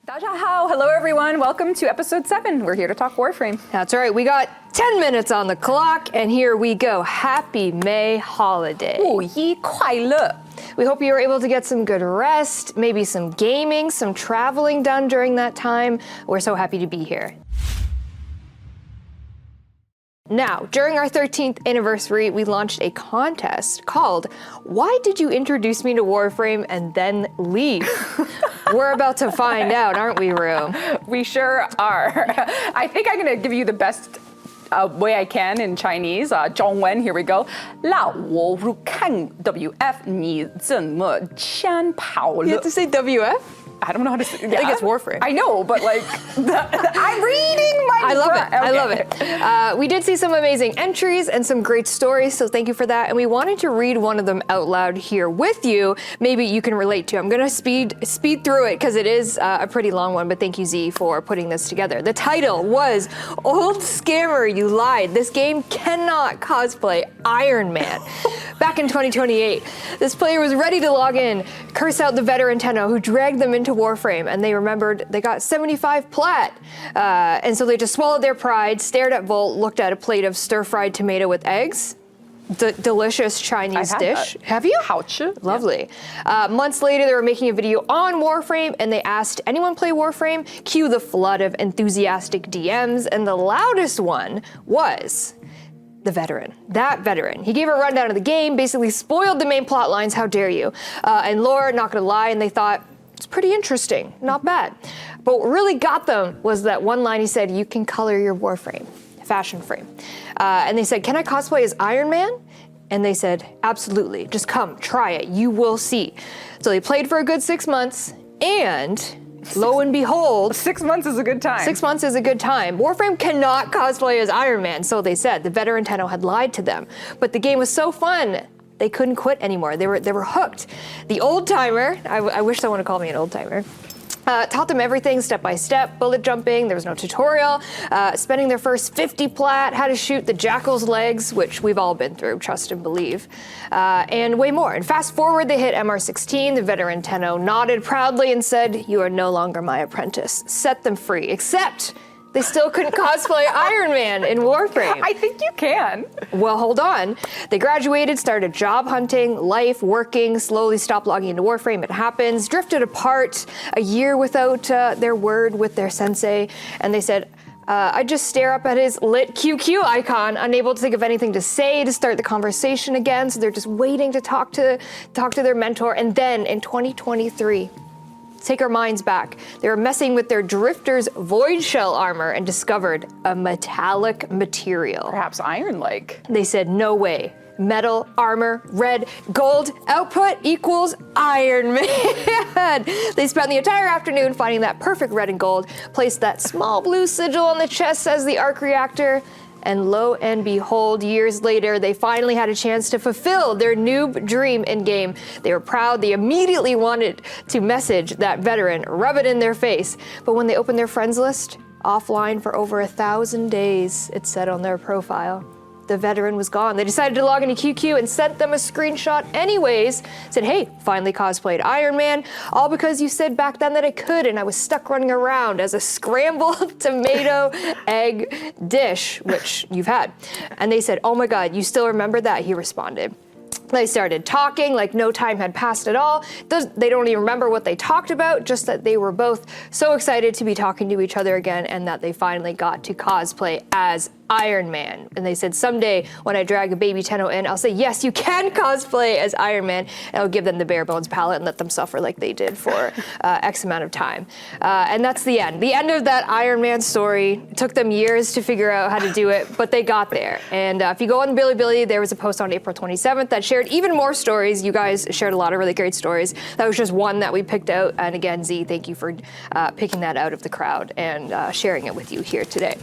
다자하오. Hello everyone, welcome to episode 7. We're here to talk Warframe. That's right, we got 10 minutes on the clock, and here we go. Happy May holiday. 五一快乐. We hope you were able to get some good rest, maybe some gaming, some traveling done during that time. We're so happy to be here. Now, during our 13th anniversary, we launched a contest called Why Did You Introduce Me to Warframe and Then Leave? We're about to find out, aren't we, Rue? We sure are. I think I'm going to give you the best way I can in Chinese. 中文, here we go. 那我入看 WF 你怎么先跑了? You have to say WF? I don't know how to say it. I think it's Warframe. I know, but like, I'm reading my I love it. Okay. I love it. We did see some amazing entries and some great stories, so thank you for that. And we wanted to read one of them out loud here with you. Maybe you can relate to. I'm going to speed through it because it is a pretty long one, but thank you, Z, for putting this together. The title was Old Scammer, You Lied. This game cannot cosplay Iron Man. Back in 2028, this player was ready to log in, curse out the veteran Tenno who dragged them into Warframe, and they remembered they got 75 plat. And so they just swallowed their pride, stared at Volt, looked at a plate of stir-fried tomato with eggs. Delicious Chinese dish. That. Have you? 好吃. Lovely. Months later, they were making a video on Warframe, and they asked, anyone play Warframe? Cue the flood of enthusiastic DMs, and the loudest one was the veteran. That veteran. He gave a rundown of the game, basically spoiled the main plot lines, how dare you. And lore, not gonna lie, and they thought, it's pretty interesting, not bad. But what really got them was that one line he said, you can color your Warframe, fashion frame. And they said, can I cosplay as Iron Man? And they said, absolutely, just come, try it, you will see. So they played for a good 6 months, and lo and behold, 6 months is a good time. 6 months is a good time. Warframe cannot cosplay as Iron Man, so they said. The veteran Tenno had lied to them. But the game was so fun, they couldn't quit anymore. They were hooked. The old timer, I wish someone would call me an old timer, taught them everything step by step, bullet jumping, there was no tutorial, spending their first 50 plat, how to shoot the jackal's legs, which we've all been through, trust and believe, and way more. And fast forward, they hit MR16, the veteran Tenno nodded proudly and said, you are no longer my apprentice. Set them free, except they still couldn't cosplay Iron Man in Warframe. I think you can. Well, hold on. They graduated, started job hunting, life, working, slowly stopped logging into Warframe. It happens. Drifted apart, a year without their word with their sensei. And they said, I just stare up at his lit QQ icon, unable to think of anything to say to start the conversation again. So they're just waiting to talk to their mentor. And then in 2023, take our minds back. They were messing with their Drifter's void shell armor and discovered a metallic material. Perhaps iron-like. They said, no way. Metal, armor, red, gold, output equals Iron Man. They spent the entire afternoon finding that perfect red and gold, placed that small blue sigil on the chest as the arc reactor, and lo and behold, years later, they finally had a chance to fulfill their noob dream in-game. They were proud. They immediately wanted to message that veteran, rub it in their face. But when they opened their friends list, offline for over 1,000 days, it said on their profile, the veteran was gone. They decided to log into QQ and sent them a screenshot anyways. Said, hey, finally cosplayed Iron Man, all because you said back then that I could, and I was stuck running around as a scrambled tomato egg dish, which you've had. And they said, oh my God, you still remember that? He responded. They started talking like no time had passed at all. They don't even remember what they talked about, just that they were both so excited to be talking to each other again and that they finally got to cosplay as Iron Man. And they said, someday when I drag a baby Tenno in, I'll say, yes, you can cosplay as Iron Man. And I'll give them the bare bones palette and let them suffer like they did for X amount of time. And that's the end. The end of that Iron Man story. It took them years to figure out how to do it, but they got there. And if you go on Bilibili, there was a post on April 27th that shared even more stories. You guys shared a lot of really great stories. That was just one that we picked out. And again, Z, thank you for picking that out of the crowd and sharing it with you here today.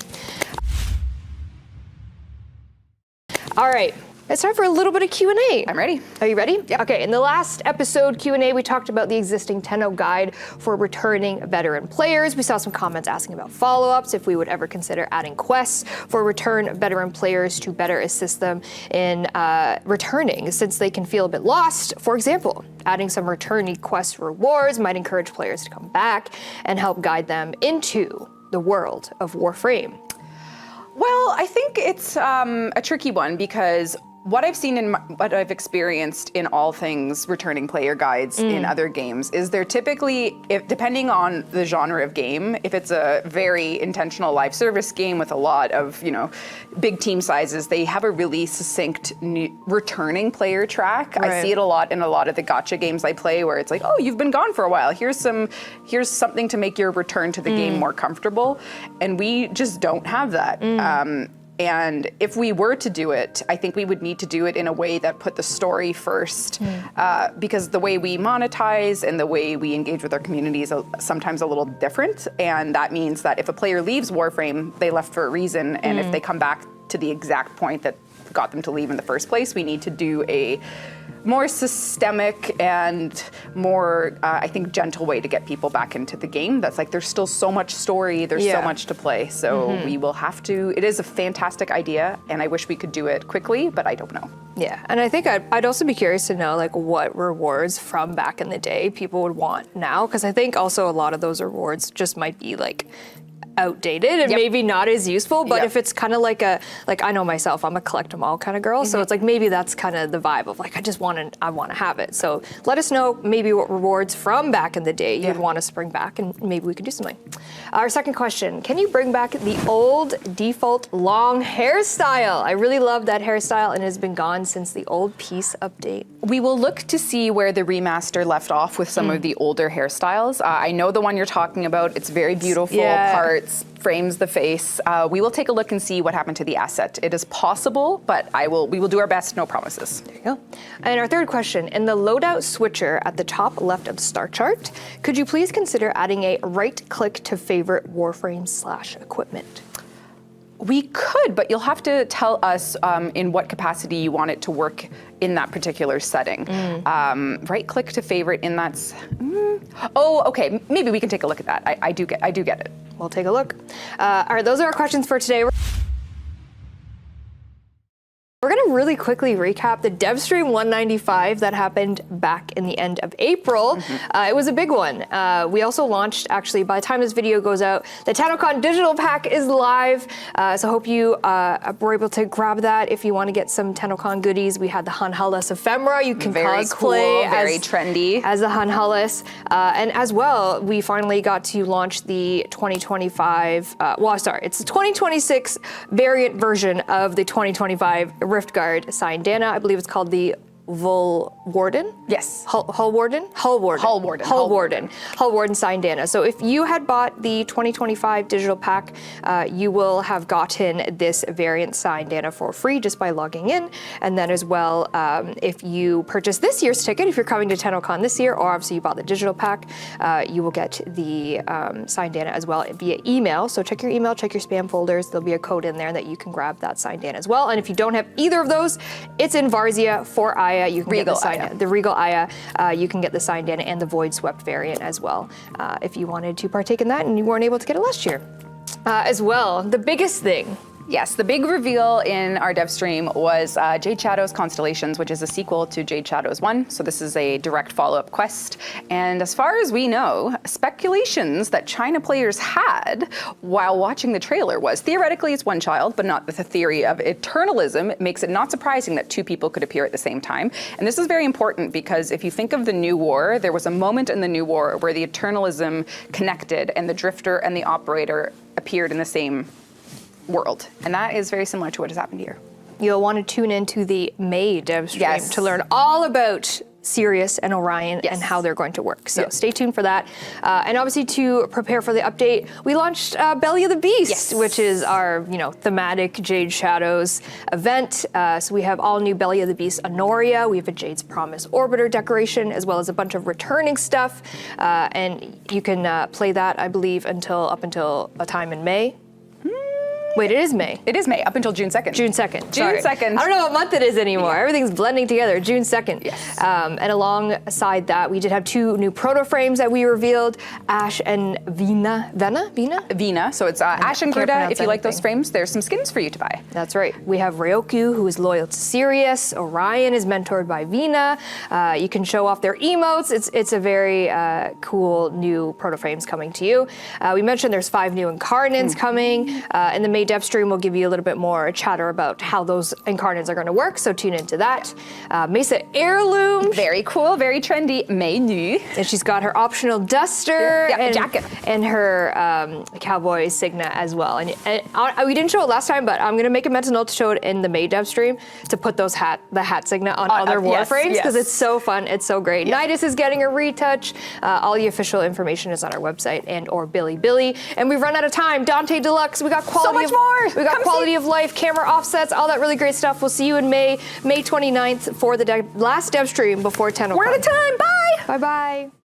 All right, It's time for a little bit of Q&A. I'm ready. Are you ready? Yep. Okay, in the last episode Q&A, we talked about the existing Tenno guide for returning veteran players. We saw some comments asking about follow-ups, if we would ever consider adding quests for return veteran players to better assist them in returning, since they can feel a bit lost. For example, adding some returnee quest rewards might encourage players to come back and help guide them into the world of Warframe. Well, I think it's a tricky one because what I've seen and what I've experienced in all things returning player guides in other games is they're typically, depending on the genre of game, if it's a very intentional live service game with a lot of, big team sizes, they have a really succinct returning player track. Right. I see it a lot in a lot of the gacha games I play where it's like, oh, you've been gone for a while. Here's something to make your return to the game more comfortable. And we just don't have that. And if we were to do it, I think we would need to do it in a way that put the story first, because the way we monetize and the way we engage with our community is sometimes a little different. And that means that if a player leaves Warframe, they left for a reason. And if they come back to the exact point that got them to leave in the first place, we need to do a more systemic and more, I think, gentle way to get people back into the game. That's like, there's still so much story, there's so much to play. So we will have to, it is a fantastic idea, and I wish we could do it quickly, but I don't know. Yeah, and I think I'd also be curious to know like what rewards from back in the day people would want now, because I think also a lot of those rewards just might be like outdated and maybe not as useful, but if it's kind of like I know myself, I'm a collect 'em all kind of girl, so it's like maybe that's kind of the vibe of like I want to have it. So let us know maybe what rewards from back in the day you'd want us to bring back, and maybe we can do something. Our second question, can you bring back the old default long hairstyle? I really love that hairstyle and it has been gone since the old Peace update. We will look to see where the remaster left off with some of the older hairstyles. I know the one you're talking about. It's very beautiful parts, frames the face. We will take a look and see what happened to the asset. It is possible, but we will do our best, no promises. There you go. And our third question, in the loadout switcher at the top left of the star chart, could you please consider adding a right click to favorite Warframe/equipment? We could, but you'll have to tell us in what capacity you want it to work in that particular setting. Right click to favorite in that. Oh, okay. Maybe we can take a look at that. I do get it. We'll take a look. All right, those are our questions for today. We're going to really quickly recap the Devstream 195 that happened back in the end of April. It was a big one. We also launched, actually, by the time this video goes out, the TennoCon digital pack is live. So hope you were able to grab that if you want to get some TennoCon goodies. We had the Hanhalas ephemera. You can very cosplay cool, very trendy as the Hanhalas. And as well, we finally got to launch the 2025, it's the 2026 variant version of the 2025 Riftguard Sindana. I believe it's called the Warden? Yes. Hull Warden Sindana. So if you had bought the 2025 digital pack, you will have gotten this variant Sindana for free just by logging in. And then as well, if you purchase this year's ticket, if you're coming to TennoCon this year, or obviously you bought the digital pack, you will get the Sindana as well via email. So check your email, check your spam folders. There'll be a code in there that you can grab that Sindana as well. And if you don't have either of those, it's in Varzia for Aya. You can get the Regal Aya. You can get the Sindana and the Void Swept variant as well if you wanted to partake in that and you weren't able to get it last year. As well, the biggest thing. Yes, the big reveal in our dev stream was Jade Shadows Constellations, which is a sequel to Jade Shadows 1. So this is a direct follow-up quest. And as far as we know, speculations that China players had while watching the trailer was theoretically it's one child, but not with the theory of eternalism. It makes it not surprising that two people could appear at the same time. And this is very important because if you think of the New War, there was a moment in the New War where the eternalism connected and the Drifter and the Operator appeared in the same world. And that is very similar to what has happened here. You'll want to tune into the May dev stream to learn all about Sirius and Orion and how they're going to work. So stay tuned for that. And obviously to prepare for the update, we launched Belly of the Beast, which is our thematic Jade Shadows event. So we have all new Belly of the Beast Honoria. We have a Jade's Promise Orbiter decoration, as well as a bunch of returning stuff. And you can play that, I believe, up until a time in May. Wait, it is May. It is May, up until June 2nd. June 2nd. June 2nd. I don't know what month it is anymore. Yeah. Everything's blending together. June 2nd. Yes. And alongside that, we did have 2 new proto frames that we revealed, Ash and Vina. Vina. So it's Ash and can't Gruda. pronounce If you like those anything. frames, there's some skins for you to buy. That's right. We have Ryoku, who is loyal to Sirius. Orion is mentored by Vina. You can show off their emotes. It's a very cool new proto frames coming to you. We mentioned there's 5 new incarnates coming. In the May Devstream, we'll give you a little bit more chatter about how those incarnates are going to work, so tune into that. Mesa Heirloom. Very cool, very trendy. May nu. And she's got her optional duster Yeah, and, jacket. and her cowboy signet as well. And we didn't show it last time, but I'm going to make a mental note to show it in the May Dev stream to put the hat signet on other yes, Warframes because yes. it's so fun. It's so great. Yeah. Nidus is getting a retouch. All the official information is on our website and or Billy. And we've run out of time. Dante Deluxe. We got quality much more. We got Come quality see. of life, camera offsets, all that really great stuff. We'll see you in May 29th for the last Dev stream before 10 o'clock. We're out of time. Bye. Bye-bye.